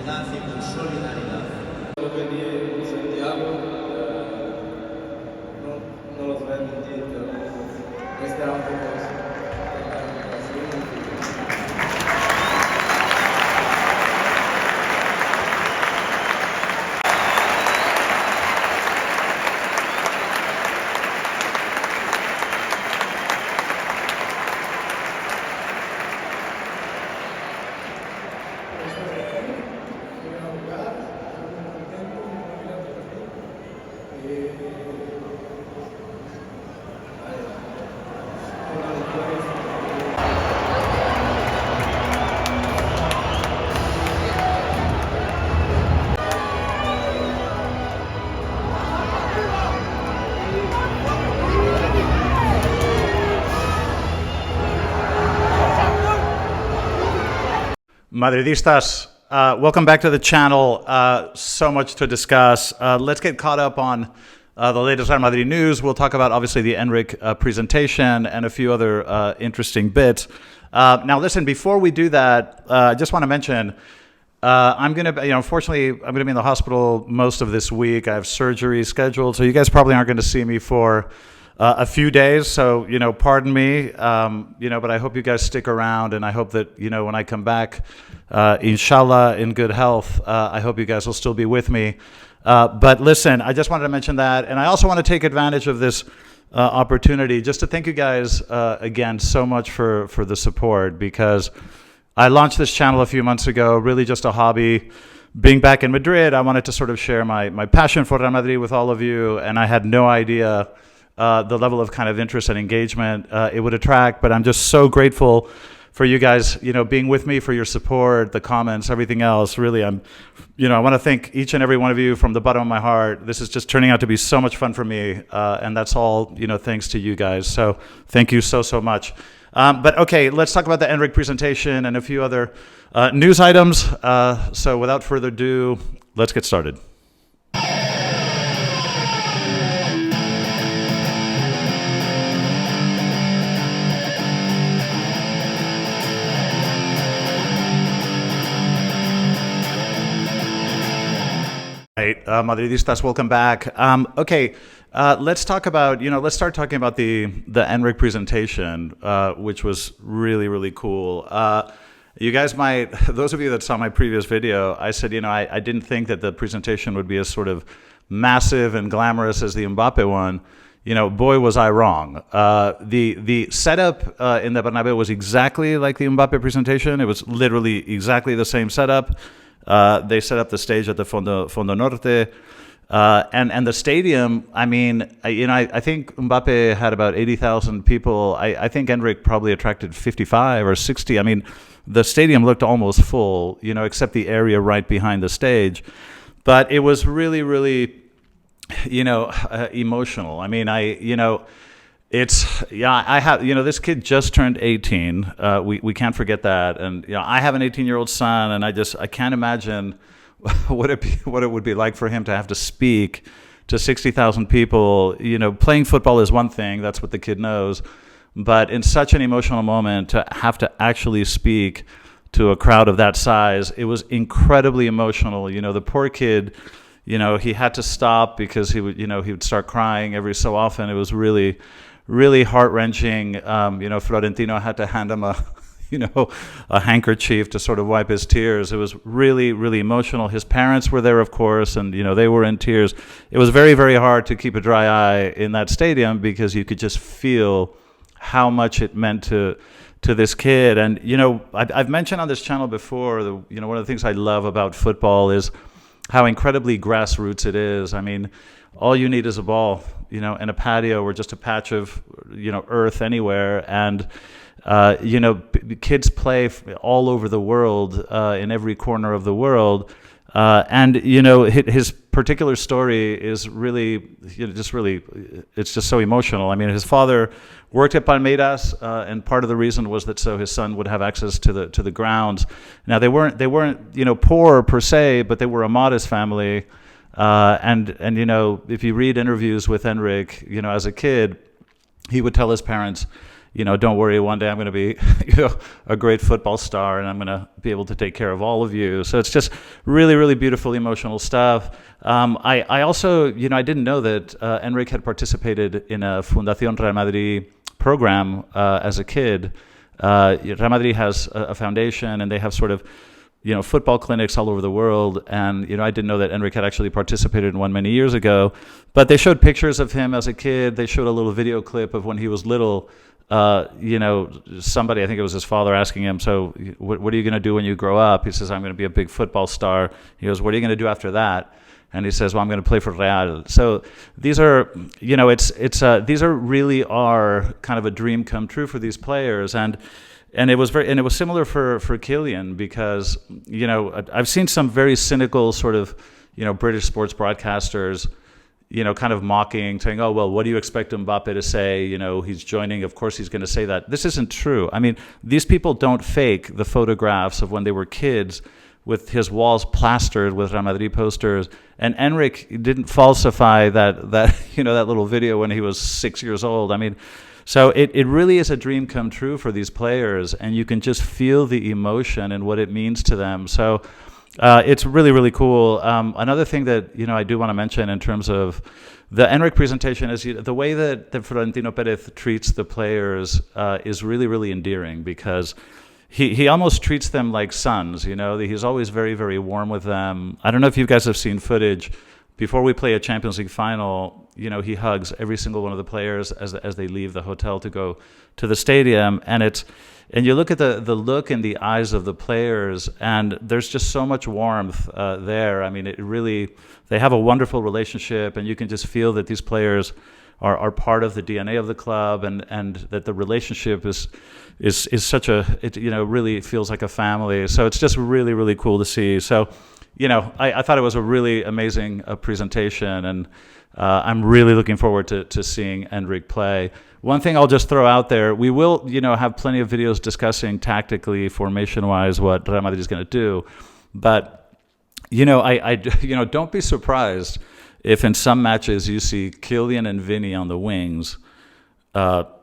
unidad y con solidaridad. No los voy a mentir, pero esperaba un poco eso. Madridistas, welcome back to the channel. So much to discuss. Let's get caught up on the latest Real Madrid news. We'll talk about, obviously, the Enri presentation and a few other interesting bits. Now, listen, before we do that, I just want to mention, I'm going to, unfortunately, I'm going to be in the hospital most of this week. I have surgery scheduled, so you guys probably aren't going to see me for a few days, so, pardon me, but I hope you guys stick around, and I hope that, when I come back, inshallah, in good health, I hope you guys will still be with me. But listen, I just wanted to mention that, and I also want to take advantage of this opportunity just to thank you guys again so much for the support, because I launched this channel a few months ago, really just a hobby. Being back in Madrid, I wanted to sort of share my passion for Real Madrid with all of you, and I had no idea the level of kind of interest and engagement it would attract. But I'm just so grateful for you guys, being with me, for your support, the comments, everything else. Really, I want to thank each and every one of you from the bottom of my heart. This is just turning out to be so much fun for me, and that's all, thanks to you guys. So thank you so much. But okay, let's talk about the Enri presentation and a few other news items. So without further ado, let's get started. Right, Madridistas, welcome back. Okay, let's talk about, let's start talking about the Enri presentation, which was really cool. You guys might, those of you that saw my previous video, I said, I didn't think that the presentation would be as sort of massive and glamorous as the Mbappe one. Boy, was I wrong. The setup in the Bernabeu was exactly like the Mbappe presentation. It was literally exactly the same setup. They set up the stage at the Fondo Norte, and the stadium. I mean, I think Mbappe had about 80,000 people. I think Enric probably attracted 55 or 60. I mean, the stadium looked almost full, except the area right behind the stage. But it was really, emotional. I mean, I have, this kid just turned 18. We can't forget that. And, I have an 18-year-old son, and I can't imagine what it would be like for him to have to speak to 60,000 people. Playing football is one thing. That's what the kid knows. But in such an emotional moment, to have to actually speak to a crowd of that size, it was incredibly emotional. The poor kid, he had to stop because he would start crying every so often. It was really heart-wrenching. Florentino had to hand him a handkerchief to sort of wipe his tears. It was really emotional. His parents were there, of course, and they were in tears. It was very hard to keep a dry eye in that stadium, because you could just feel how much it meant to this kid. And I've mentioned on this channel before, one of the things I love about football is how incredibly grassroots it is. I mean, all you need is a ball, in a patio or just a patch of, earth anywhere. And, kids play all over the world, in every corner of the world. And his particular story is really, it's just so emotional. I mean, his father worked at Palmeiras, and part of the reason was that so his son would have access to the grounds. Now, they weren't poor per se, but they were a modest family. And if you read interviews with Enric, as a kid, he would tell his parents, don't worry, one day I'm going to be a great football star and I'm going to be able to take care of all of you. So it's just really, really beautiful, emotional stuff. I also, I didn't know that Enric had participated in a Fundación Real Madrid program as a kid. Real Madrid has a foundation, and they have sort of, football clinics all over the world. And, I didn't know that Enric had actually participated in one many years ago. But they showed pictures of him as a kid. They showed a little video clip of when he was little. Somebody, I think it was his father, asking him, so what are you going to do when you grow up? He says, I'm going to be a big football star. He goes, what are you going to do after that? And he says, well, I'm going to play for Real. So these are, these are really are kind of a dream come true for these players. And it was similar for Kylian, because, I've seen some very cynical sort of, British sports broadcasters, kind of mocking, saying, oh, well, what do you expect Mbappe to say? He's joining. Of course, he's going to say that. This isn't true. I mean, these people don't fake the photographs of when they were kids with his walls plastered with Real Madrid posters. And Enric didn't falsify that that little video when he was 6 years old. I mean, so it really is a dream come true for these players, and you can just feel the emotion and what it means to them. So it's really, really cool. Another thing that I do want to mention in terms of the Enric presentation is the way that Florentino Perez treats the players is really, really endearing, because he almost treats them like sons. He's always very, very warm with them. I don't know if you guys have seen footage. Before we play a Champions League final, he hugs every single one of the players as they leave the hotel to go to the stadium. And you look at the look in the eyes of the players, and there's just so much warmth there. I mean, they have a wonderful relationship, and you can just feel that these players are part of the DNA of the club, and that the relationship is such really feels like a family. So it's just really, really cool to see. So, I thought it was a really amazing presentation, and I'm really looking forward to seeing Enric play. One thing I'll just throw out there, we will, have plenty of videos discussing tactically, formation-wise, what Real Madrid is going to do. But, I don't be surprised if in some matches you see Kylian and Vini on the wings,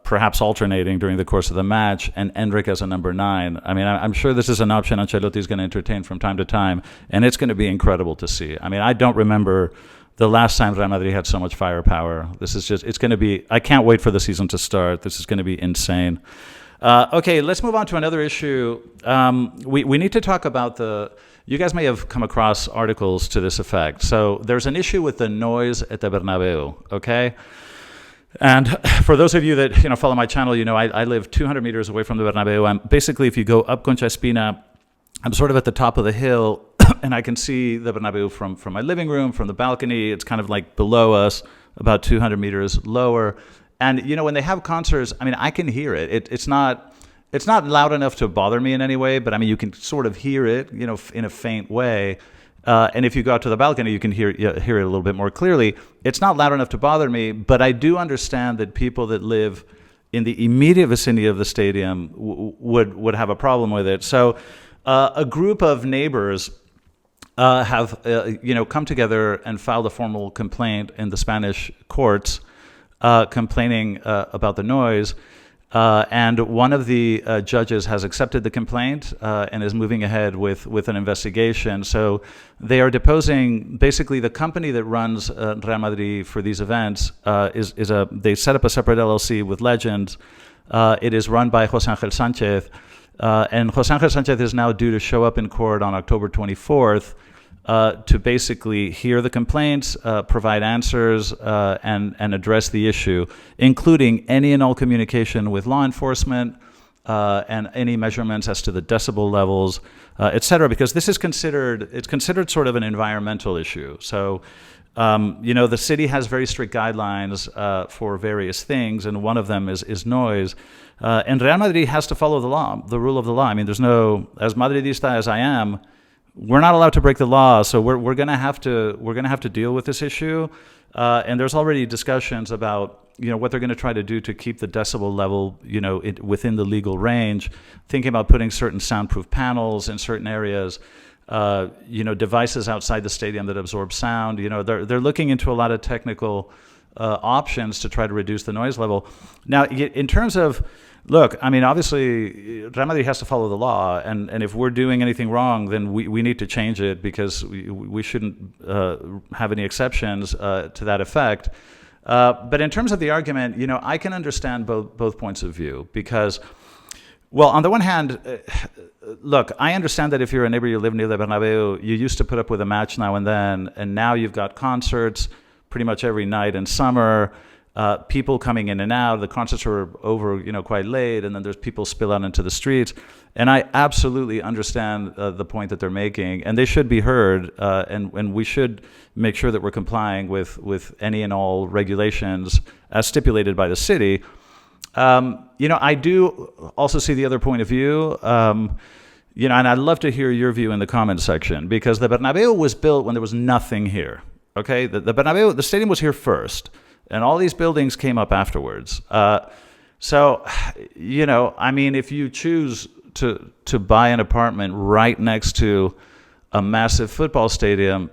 perhaps alternating during the course of the match, and Enric as a number 9. I mean, I'm sure this is an option Ancelotti is going to entertain from time to time, and it's going to be incredible to see. I mean, I don't remember the last time Real Madrid had so much firepower. It's going to be, I can't wait for the season to start. This is going to be insane. Okay, let's move on to another issue. We need to talk about you guys may have come across articles to this effect. So there's an issue with the noise at the Bernabeu, okay? And for those of you that follow my channel, I live 200 meters away from the Bernabeu. I'm basically, if you go up Concha Espina, I'm sort of at the top of the hill, and I can see the Bernabeu from my living room, from the balcony. It's kind of like below us, about 200 meters lower. And when they have concerts, I mean, I can hear it. It's not loud enough to bother me in any way, but I mean, you can sort of hear it, in a faint way. And if you go out to the balcony, you can hear it a little bit more clearly. It's not loud enough to bother me, but I do understand that people that live in the immediate vicinity of the stadium would have a problem with it. So a group of neighbors have come together and filed a formal complaint in the Spanish courts, complaining about the noise. And one of the judges has accepted the complaint and is moving ahead with an investigation. So they are deposing basically the company that runs Real Madrid for these events. They set up a separate LLC with Legends. It is run by José Ángel Sánchez, and José Ángel Sánchez is now due to show up in court on October 24th. To basically hear the complaints, provide answers, and address the issue, including any and all communication with law enforcement, and any measurements as to the decibel levels, et cetera, because this is considered sort of an environmental issue. So, the city has very strict guidelines for various things, and one of them is noise. And Real Madrid has to follow the law, the rule of the law. I mean, as Madridista as I am, we're not allowed to break the law, so we're going to have to deal with this issue. And there's already discussions about what they're going to try to do to keep the decibel level within the legal range. Thinking about putting certain soundproof panels in certain areas, devices outside the stadium that absorb sound. They're looking into a lot of technical options to try to reduce the noise level. Now, in terms of, look, I mean, obviously, Real Madrid has to follow the law, and if we're doing anything wrong, then we need to change it, because we shouldn't have any exceptions to that effect. But in terms of the argument, I can understand both points of view, because, well, on the one hand, look, I understand that if you're a neighbor, you live near the Bernabeu, you used to put up with a match now and then, and now you've got concerts pretty much every night in summer, people coming in and out. The concerts are over, quite late, and then there's people spill out into the streets. And I absolutely understand the point that they're making, and they should be heard, and we should make sure that we're complying with any and all regulations as stipulated by the city. I do also see the other point of view, and I'd love to hear your view in the comments section, because the Bernabeu was built when there was nothing here. Okay, the Bernabeu, the stadium was here first, and all these buildings came up afterwards. So, I mean, if you choose to buy an apartment right next to a massive football stadium,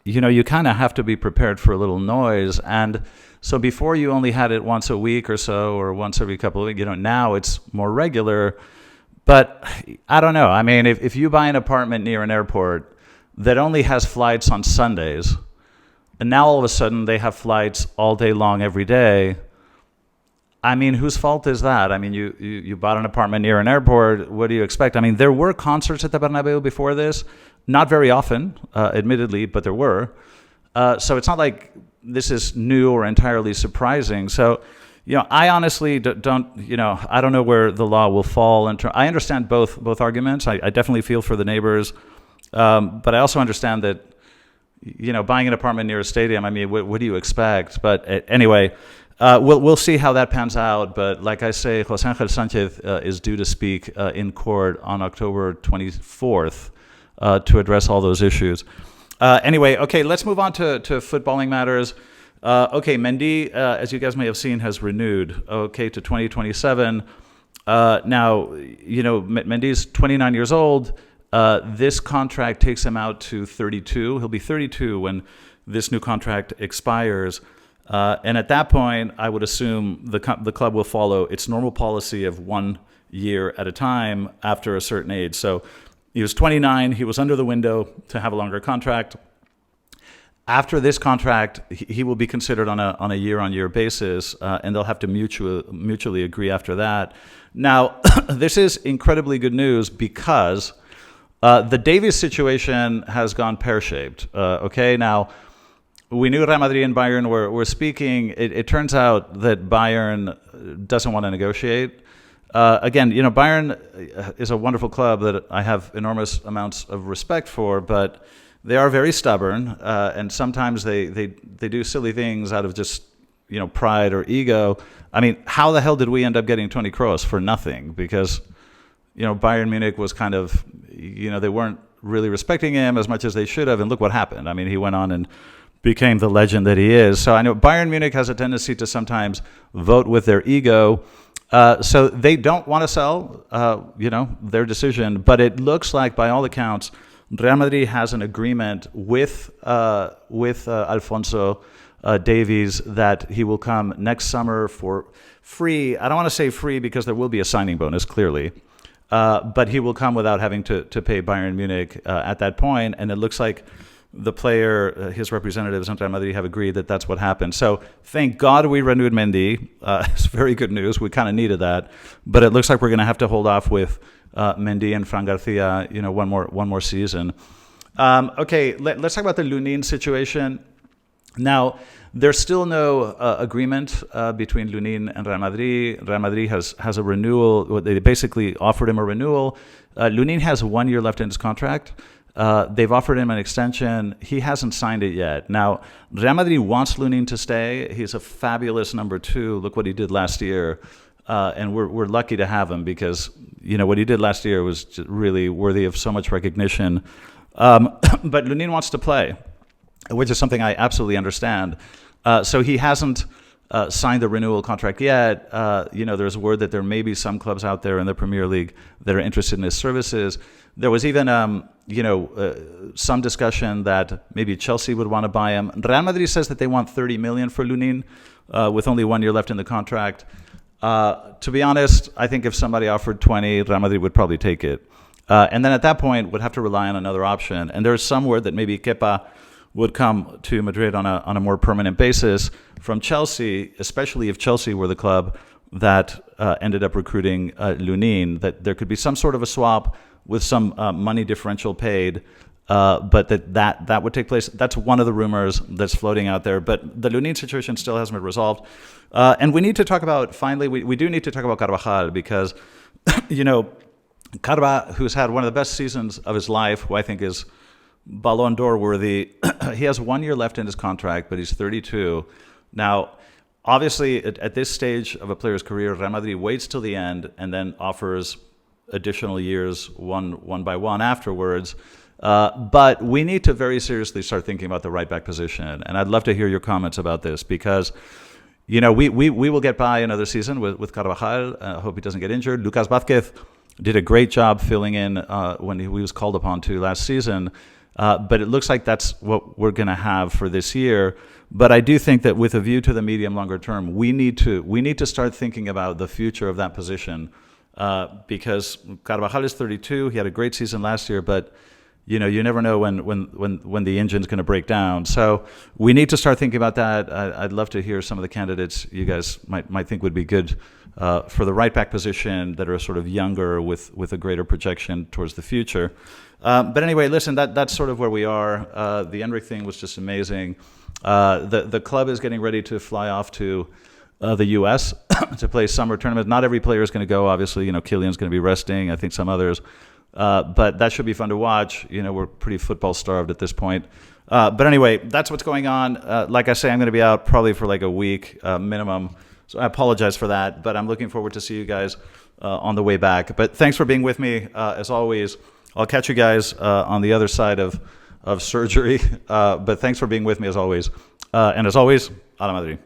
you kind of have to be prepared for a little noise. And so before you only had it once a week or so, or once every couple of weeks, now it's more regular. But I don't know. I mean, if you buy an apartment near an airport that only has flights on Sundays, and now all of a sudden they have flights all day long every day, I mean, whose fault is that? I mean, you bought an apartment near an airport. What do you expect? I mean, there were concerts at the Bernabeu before this. Not very often, admittedly, but there were. So it's not like this is new or entirely surprising. So, I honestly don't, I don't know where the law will fall. I understand both arguments. I definitely feel for the neighbors. But I also understand that, buying an apartment near a stadium, I mean, what do you expect? But anyway, we'll see how that pans out. But like I say, José Ángel Sánchez is due to speak in court on October 24th to address all those issues. Anyway, okay, let's move on to footballing matters. Okay, Mendy, as you guys may have seen, has renewed, to 2027. Now, Mendy's 29 years old. This contract takes him out to 32. He'll be 32 when this new contract expires. And at that point, I would assume the club will follow its normal policy of 1 year at a time after a certain age. So he was 29. He was under the window to have a longer contract. After this contract, he will be considered on a year-on-year basis, and they'll have to mutually agree after that. Now, this is incredibly good news, because the Davies situation has gone pear-shaped. Now, we knew Real Madrid and Bayern were speaking. It turns out that Bayern doesn't want to negotiate. Again, Bayern is a wonderful club that I have enormous amounts of respect for, but they are very stubborn, and sometimes they do silly things out of just pride or ego. I mean, how the hell did we end up getting Toni Kroos for nothing? Because Bayern Munich was kind of they weren't really respecting him as much as they should have, and look what happened. I mean, he went on and became the legend that he is. So I know Bayern Munich has a tendency to sometimes vote with their ego. So they don't want to sell, their decision. But it looks like, by all accounts, Real Madrid has an agreement with Alphonso Davies that he will come next summer for free. I don't want to say free because there will be a signing bonus, clearly. But he will come without having to pay Bayern Munich at that point. And it looks like the player, his representatives in Real Madrid have agreed that that's what happened. So thank God we renewed Mendy. It's very good news. We kind of needed that. But it looks like we're going to have to hold off with Mendy and Fran Garcia, one more season. Let's talk about the Lunin situation. Now, there's still no agreement between Lunin and Real Madrid. Real Madrid has a renewal. They basically offered him a renewal. Lunin has 1 year left in his contract. They've offered him an extension. He hasn't signed it yet. Now, Real Madrid wants Lunin to stay. He's a fabulous number 2. Look what he did last year. And we're lucky to have him, because, what he did last year was just really worthy of so much recognition. But Lunin wants to play, which is something I absolutely understand. So he hasn't signed the renewal contract yet. There's word that there may be some clubs out there in the Premier League that are interested in his services. There was even, some discussion that maybe Chelsea would want to buy him. Real Madrid says that they want 30 million for Lunin, with only 1 year left in the contract. To be honest, I think if somebody offered 20, Real Madrid would probably take it. And then at that point, would have to rely on another option. And there's some word that maybe Kepa would come to Madrid on a more permanent basis from Chelsea, especially if Chelsea were the club that ended up recruiting Lunin, that there could be some sort of a swap with some money differential paid, but that would take place. That's one of the rumors that's floating out there. But the Lunin situation still hasn't been resolved. And we need to talk about, finally, we do need to talk about Carvajal because, Carva, who's had one of the best seasons of his life, who I think is Ballon d'Or worthy, he has 1 year left in his contract, but he's 32. Now, obviously, at this stage of a player's career, Real Madrid waits till the end and then offers additional years one by one afterwards. But we need to very seriously start thinking about the right back position. And I'd love to hear your comments about this because, we will get by another season with Carvajal. I hope he doesn't get injured. Lucas Vázquez did a great job filling in when he was called upon to last season. But it looks like that's what we're going to have for this year. But I do think that with a view to the medium longer term, we need to start thinking about the future of that position. Because Carvajal is 32, he had a great season last year, but you never know when the engine's going to break down. So we need to start thinking about that. I'd love to hear some of the candidates you guys might think would be good for the right back position that are sort of younger with a greater projection towards the future. But anyway, listen, that's sort of where we are. The Enri thing was just amazing. The club is getting ready to fly off to the U.S. to play summer tournaments. Not every player is going to go, obviously. Kylian's going to be resting. I think some others. But that should be fun to watch. We're pretty football starved at this point. But anyway, that's what's going on. Like I say, I'm going to be out probably for like a week minimum. So I apologize for that. But I'm looking forward to see you guys on the way back. But thanks for being with me, as always. I'll catch you guys on the other side of surgery. But thanks for being with me, as always. And as always, Ala Madrid.